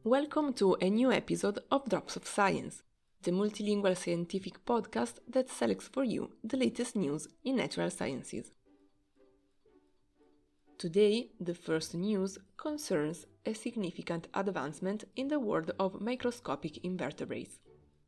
Welcome to a new episode of Drops of Science, the multilingual scientific podcast that selects for you the latest news in natural sciences. Today, the first news concerns a significant advancement in the world of microscopic invertebrates,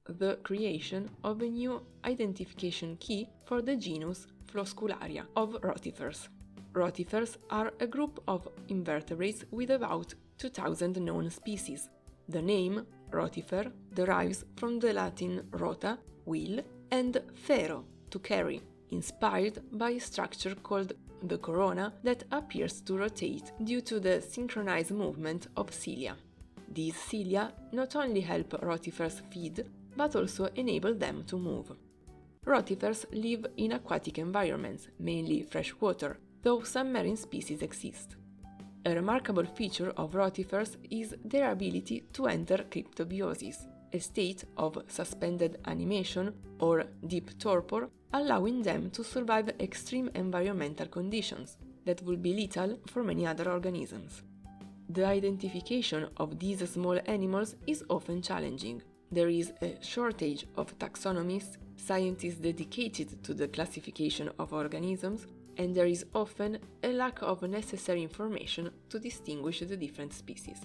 the creation of a new identification key for the genus Floscularia of rotifers. Rotifers are a group of invertebrates with about 2,000 known species. The name rotifer derives from the Latin rota, wheel, and fero, to carry, inspired by a structure called the corona that appears to rotate due to the synchronized movement of cilia. These cilia not only help rotifers feed, but also enable them to move. Rotifers live in aquatic environments, mainly freshwater, though some marine species exist. A remarkable feature of rotifers is their ability to enter cryptobiosis, a state of suspended animation or deep torpor, allowing them to survive extreme environmental conditions that would be lethal for many other organisms. The identification of these small animals is often challenging. There is a shortage of taxonomists, scientists dedicated to the classification of organisms, and there is often a lack of necessary information to distinguish the different species.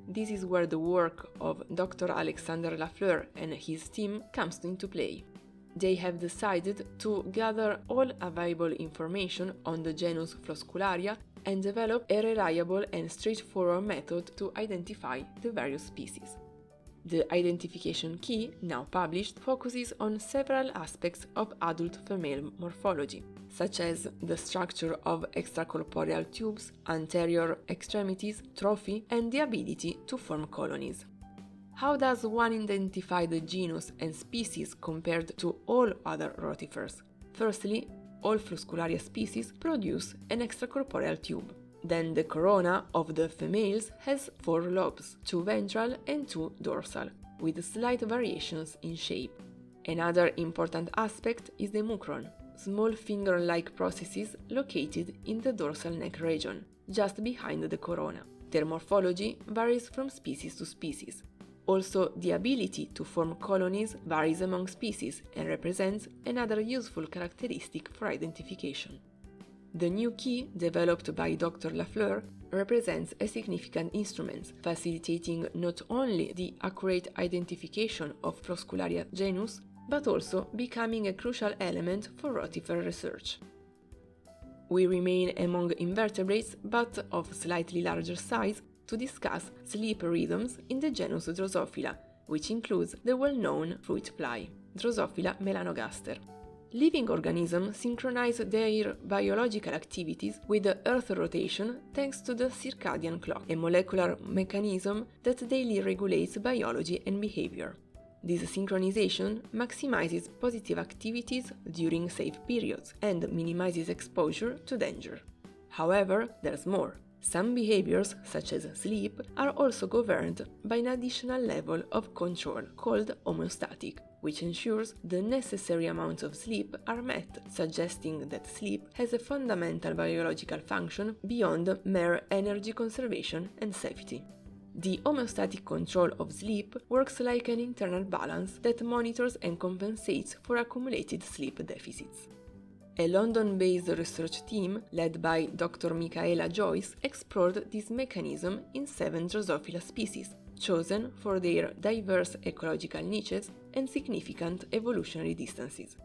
This is where the work of Dr. Alexander Lafleur and his team comes into play. They have decided to gather all available information on the genus Floscularia and develop a reliable and straightforward method to identify the various species. The identification key, now published, focuses on several aspects of adult female morphology, such as the structure of extracorporeal tubes, anterior extremities, trophy, and the ability to form colonies. How does one identify the genus and species compared to all other rotifers? Firstly, all Floscularia species produce an extracorporeal tube. Then the corona of the females has 4 lobes, 2 ventral and 2 dorsal, with slight variations in shape. Another important aspect is the mucron, small finger-like processes located in the dorsal neck region, just behind the corona. Their morphology varies from species to species. Also, the ability to form colonies varies among species and represents another useful characteristic for identification. The new key, developed by Dr. Lafleur, represents a significant instrument, facilitating not only the accurate identification of Floscularia genus, but also becoming a crucial element for rotifer research. We remain among invertebrates, but of slightly larger size, to discuss sleep rhythms in the genus Drosophila, which includes the well-known fruit fly, Drosophila melanogaster. Living organisms synchronize their biological activities with the Earth rotation thanks to the circadian clock, a molecular mechanism that daily regulates biology and behavior. This synchronization maximizes positive activities during safe periods and minimizes exposure to danger. However, there's more. Some behaviors, such as sleep, are also governed by an additional level of control called homeostatic, which ensures the necessary amounts of sleep are met, suggesting that sleep has a fundamental biological function beyond mere energy conservation and safety. The homeostatic control of sleep works like an internal balance that monitors and compensates for accumulated sleep deficits. A London-based research team, led by Dr. Michaela Joyce, explored this mechanism in 7 Drosophila species, chosen for their diverse ecological niches and significant evolutionary distances.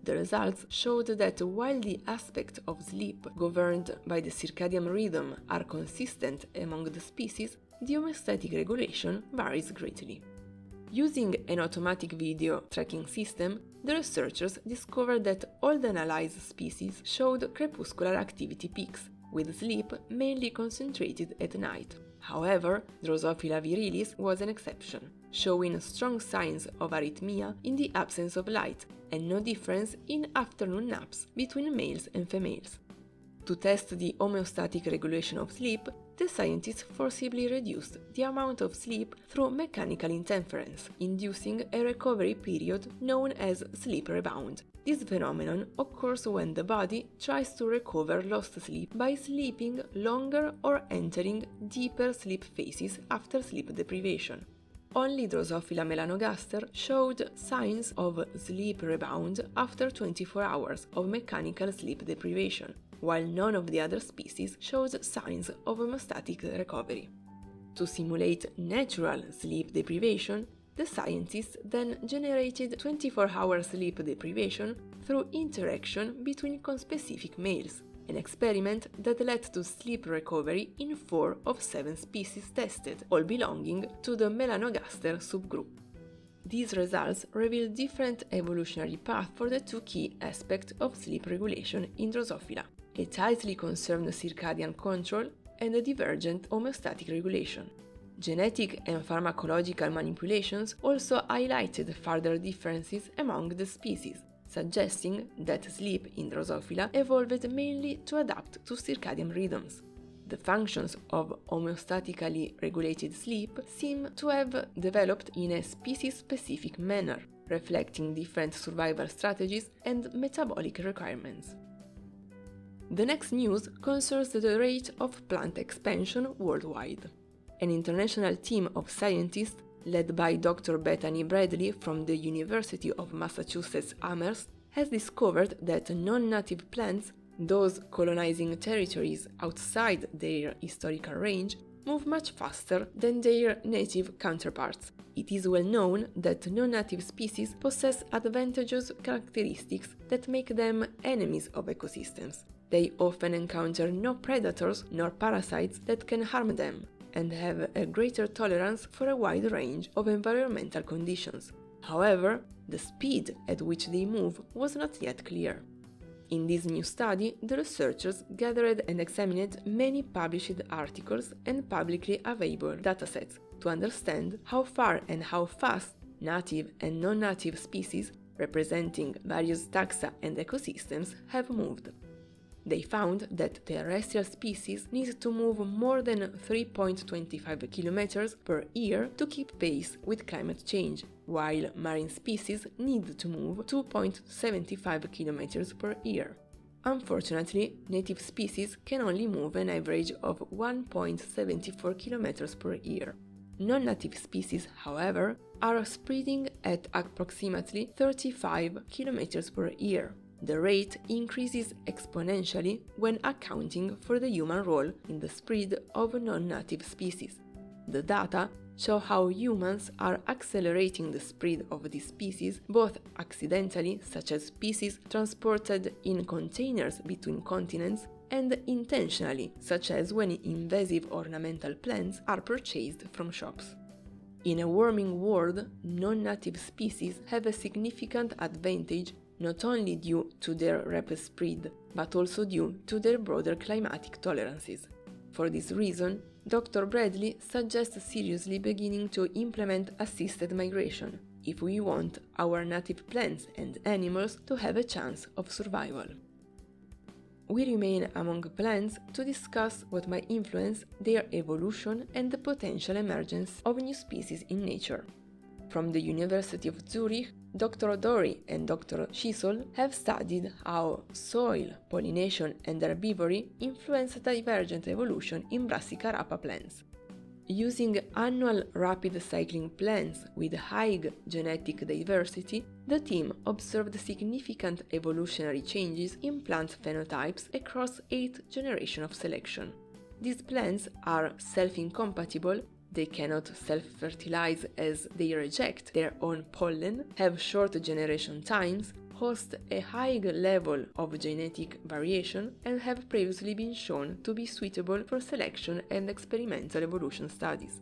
The results showed that while the aspects of sleep governed by the circadian rhythm are consistent among the species, the homeostatic regulation varies greatly. Using an automatic video tracking system, the researchers discovered that all the analyzed species showed crepuscular activity peaks, with sleep mainly concentrated at night. However, Drosophila virilis was an exception, showing strong signs of arrhythmia in the absence of light and no difference in afternoon naps between males and females. To test the homeostatic regulation of sleep, the scientists forcibly reduced the amount of sleep through mechanical interference, inducing a recovery period known as sleep rebound. This phenomenon occurs when the body tries to recover lost sleep by sleeping longer or entering deeper sleep phases after sleep deprivation. Only Drosophila melanogaster showed signs of sleep rebound after 24 hours of mechanical sleep deprivation, while none of the other species showed signs of homeostatic recovery. To simulate natural sleep deprivation, the scientists then generated 24-hour sleep deprivation through interaction between conspecific males, an experiment that led to sleep recovery in 4 of 7 species tested, all belonging to the melanogaster subgroup. These results reveal different evolutionary paths for the two key aspects of sleep regulation in Drosophila: a tightly conserved circadian control and a divergent homeostatic regulation. Genetic and pharmacological manipulations also highlighted further differences among the species, suggesting that sleep in Drosophila evolved mainly to adapt to circadian rhythms. The functions of homeostatically regulated sleep seem to have developed in a species-specific manner, reflecting different survival strategies and metabolic requirements. The next news concerns the rate of plant expansion worldwide. An international team of scientists, led by Dr. Bethany Bradley from the University of Massachusetts Amherst, has discovered that non-native plants, those colonizing territories outside their historical range, move much faster than their native counterparts. It is well known that non-native species possess advantageous characteristics that make them enemies of ecosystems. They often encounter no predators nor parasites that can harm them, and have a greater tolerance for a wide range of environmental conditions. However, the speed at which they move was not yet clear. In this new study, the researchers gathered and examined many published articles and publicly available datasets to understand how far and how fast native and non-native species, representing various taxa and ecosystems, have moved. They found that terrestrial species need to move more than 3.25 kilometers per year to keep pace with climate change, while marine species need to move 2.75 kilometers per year. Unfortunately, native species can only move an average of 1.74 kilometers per year. Non-native species, however, are spreading at approximately 35 kilometers per year. The rate increases exponentially when accounting for the human role in the spread of non-native species. The data show how humans are accelerating the spread of these species, both accidentally, such as species transported in containers between continents, and intentionally, such as when invasive ornamental plants are purchased from shops. In a warming world, non-native species have a significant advantage not only due to their rapid spread, but also due to their broader climatic tolerances. For this reason, Dr. Bradley suggests seriously beginning to implement assisted migration if we want our native plants and animals to have a chance of survival. We remain among plants to discuss what might influence their evolution and the potential emergence of new species in nature. From the University of Zurich, Dr. Dory and Dr. Chisholm have studied how soil, pollination, and herbivory influence divergent evolution in Brassicarapa plants. Using annual rapid cycling plants with high genetic diversity, the team observed significant evolutionary changes in plant phenotypes across 8 generations of selection. These plants are self-incompatible. They cannot self-fertilize as they reject their own pollen, have short generation times, host a high level of genetic variation, and have previously been shown to be suitable for selection and experimental evolution studies.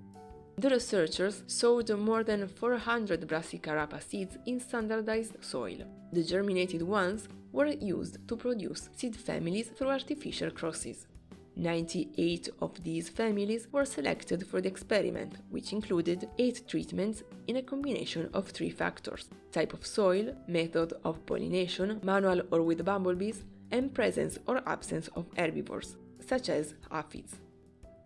The researchers sowed more than 400 Brassicarapa seeds in standardized soil. The germinated ones were used to produce seed families through artificial crosses. 98 of these families were selected for the experiment, which included 8 treatments in a combination of 3 factors: type of soil, method of pollination, manual or with bumblebees, and presence or absence of herbivores, such as aphids.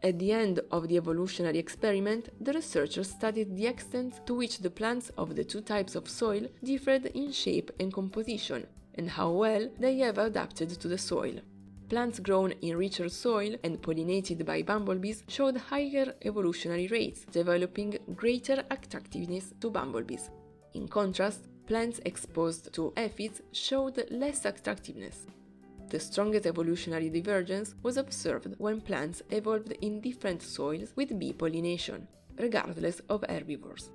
At the end of the evolutionary experiment, the researchers studied the extent to which the plants of the two types of soil differed in shape and composition, and how well they have adapted to the soil. Plants grown in richer soil and pollinated by bumblebees showed higher evolutionary rates, developing greater attractiveness to bumblebees. In contrast, plants exposed to aphids showed less attractiveness. The strongest evolutionary divergence was observed when plants evolved in different soils with bee pollination, regardless of herbivores.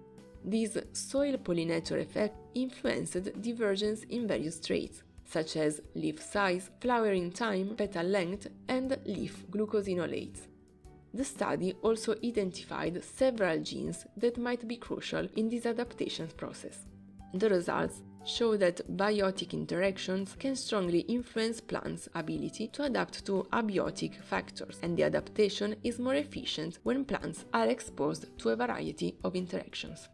This soil pollinator effect influenced divergence in various traits, such as leaf size, flowering time, petal length, and leaf glucosinolates. The study also identified several genes that might be crucial in this adaptation process. The results show that biotic interactions can strongly influence plants' ability to adapt to abiotic factors, and the adaptation is more efficient when plants are exposed to a variety of interactions.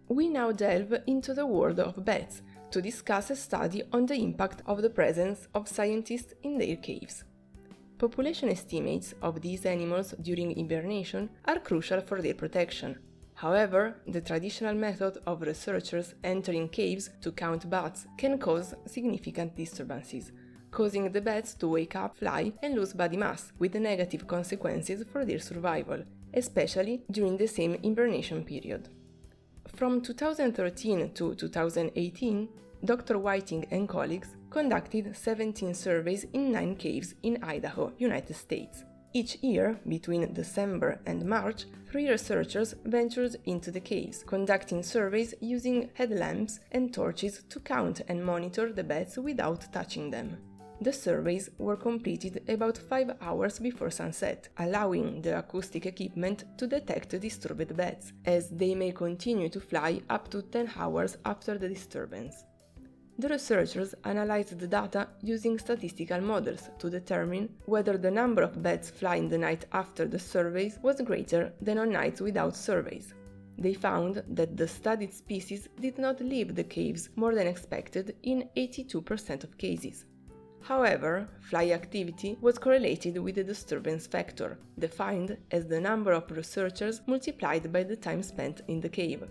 We now delve into the world of bats to discuss a study on the impact of the presence of scientists in their caves. Population estimates of these animals during hibernation are crucial for their protection. However, the traditional method of researchers entering caves to count bats can cause significant disturbances, causing the bats to wake up, fly, and lose body mass, with negative consequences for their survival, especially during the same hibernation period. From 2013 to 2018, Dr. Whiting and colleagues conducted 17 surveys in 9 caves in Idaho, United States. Each year, between December and March, 3 researchers ventured into the caves, conducting surveys using headlamps and torches to count and monitor the bats without touching them. The surveys were completed about 5 hours before sunset, allowing the acoustic equipment to detect disturbed bats, as they may continue to fly up to 10 hours after the disturbance. The researchers analyzed the data using statistical models to determine whether the number of bats flying the night after the surveys was greater than on nights without surveys. They found that the studied species did not leave the caves more than expected in 82% of cases. However, fly activity was correlated with the disturbance factor, defined as the number of researchers multiplied by the time spent in the cave.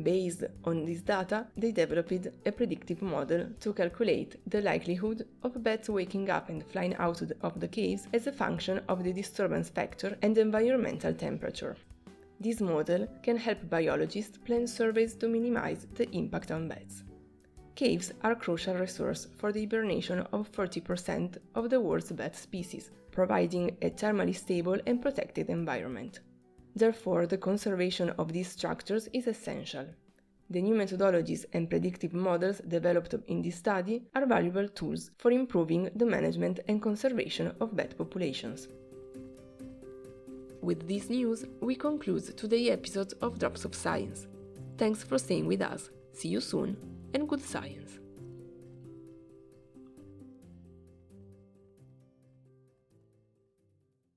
Based on this data, they developed a predictive model to calculate the likelihood of bats waking up and flying out of the caves as a function of the disturbance factor and environmental temperature. This model can help biologists plan surveys to minimize the impact on bats. Caves are a crucial resource for the hibernation of 40% of the world's bat species, providing a thermally stable and protected environment. Therefore, the conservation of these structures is essential. The new methodologies and predictive models developed in this study are valuable tools for improving the management and conservation of bat populations. With this news, we conclude today's episode of Drops of Science. Thanks for staying with us. See you soon, and good science!